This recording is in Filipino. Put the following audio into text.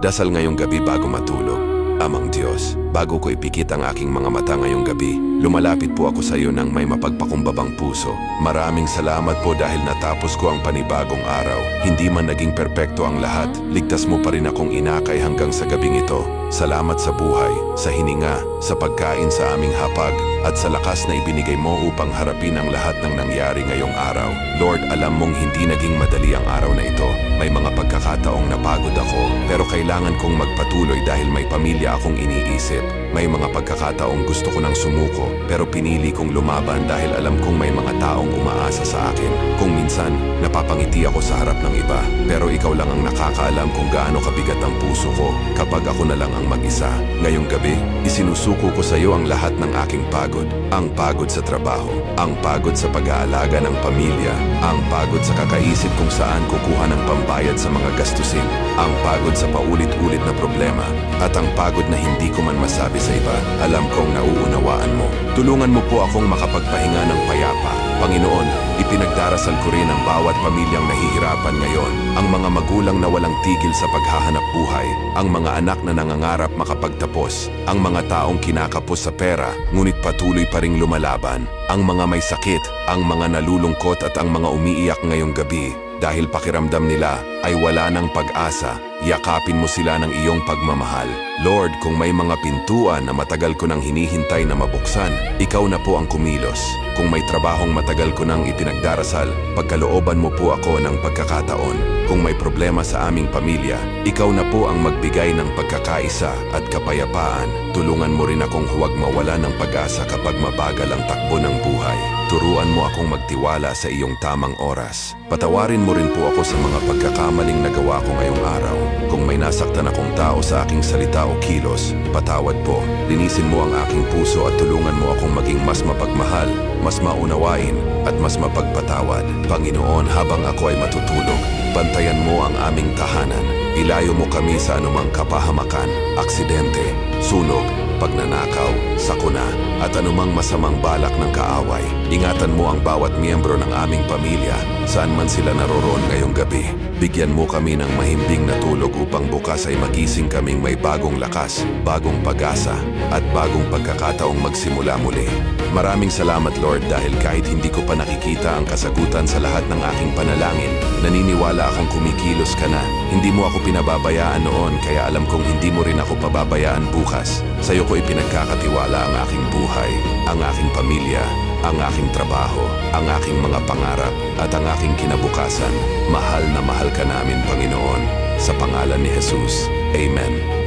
Dasal ngayong gabi bago matulog. Amang Diyos, bago ko ipikit ang aking mga mata ngayong gabi, lumalapit po ako sa iyo ng may mapagpakumbabang puso. Maraming salamat po dahil natapos ko ang panibagong araw. Hindi man naging perpekto ang lahat, ligtas mo pa rin akong inakay hanggang sa gabing ito. Salamat sa buhay, sa hininga, sa pagkain sa aming hapag, at sa lakas na ibinigay mo upang harapin ang lahat ng nangyari ngayong araw. Lord, alam mong hindi naging madali ang araw na ito. May mga pagkakataong napagod ako, pero kailangan kong magpatuloy dahil may pamilya akong iniisip. May mga pagkakataong gusto ko nang sumuko, pero pinili kong lumaban dahil alam kong may mga taong umaasa sa akin. Kung minsan, napapangiti ako sa harap ng iba, pero ikaw lang ang nakakaalam kung gaano kabigat ang puso ko kapag ako na lang ang mag-isa. Ngayong gabi, isinusuko ko sa iyo ang lahat ng aking pagod. Ang pagod sa trabaho, ang pagod sa pag-aalaga ng pamilya, ang pagod sa kakaisip kung saan kukuha ng pambayad sa mga gastusin, ang pagod sa paulit-ulit na problema, at ang pagod na hindi ko man masabi sa iba. Alam kong nauunawaan mo. Tulungan mo po akong makapagpahinga ng payapa. Panginoon, ipinagdarasal ko rin ang bawat pamilyang nahihirapan ngayon, ang mga magulang na walang tigil sa paghahanap buhay, ang mga anak na nangangarap makapagtapos, ang mga taong kinakapos sa pera ngunit patuloy pa ring lumalaban, ang mga may sakit, ang mga nalulungkot at ang mga umiiyak ngayong gabi dahil pakiramdam nila ay wala ng pag-asa. Yakapin mo sila ng iyong pagmamahal. Lord, kung may mga pintuan na matagal ko nang hinihintay na mabuksan, ikaw na po ang kumilos. Kung may trabahong matagal ko nang ipinagdarasal, pagkalooban mo po ako ng pagkakataon. Kung may problema sa aming pamilya, ikaw na po ang magbigay ng pagkakaisa at kapayapaan. Tulungan mo rin akong huwag mawala ng pag-asa kapag mabagal ang takbo ng buhay. Turuan mo akong magtiwala sa iyong tamang oras. Patawarin mo rin po ako sa mga pagkakamaling nagawa ko ngayong araw. Kung may nasaktan akong tao sa aking salita o kilos, patawad po. Linisin mo ang aking puso at tulungan mo akong maging mas mapagmahal, mas maunawain, at mas mapagpatawad. Panginoon, habang ako ay matutulog, bantayan mo ang aming tahanan. Ilayo mo kami sa anumang kapahamakan, aksidente, sunog, pagnanakaw, sakuna, at anumang masamang balak ng kaaway. Ingatan mo ang bawat miyembro ng aming pamilya, saan man sila naroroon ngayong gabi. Bigyan mo kami ng mahimbing na tulog upang bukas ay magising kaming may bagong lakas, bagong pag-asa, at bagong pagkakataong magsimula muli. Maraming salamat Lord dahil kahit hindi ko pa nakikita ang kasagutan sa lahat ng aking panalangin, naniniwala akong kumikilos ka na. Hindi mo ako pinababayaan noon kaya alam kong hindi mo rin ako pababayaan bukas. Sa iyo ko ipinagkakatiwala ang aking buhay, ang aking pamilya, ang aking trabaho, ang aking mga pangarap, at ang aking kinabukasan. Mahal na mahal ka namin, Panginoon. Sa pangalan ni Jesus. Amen.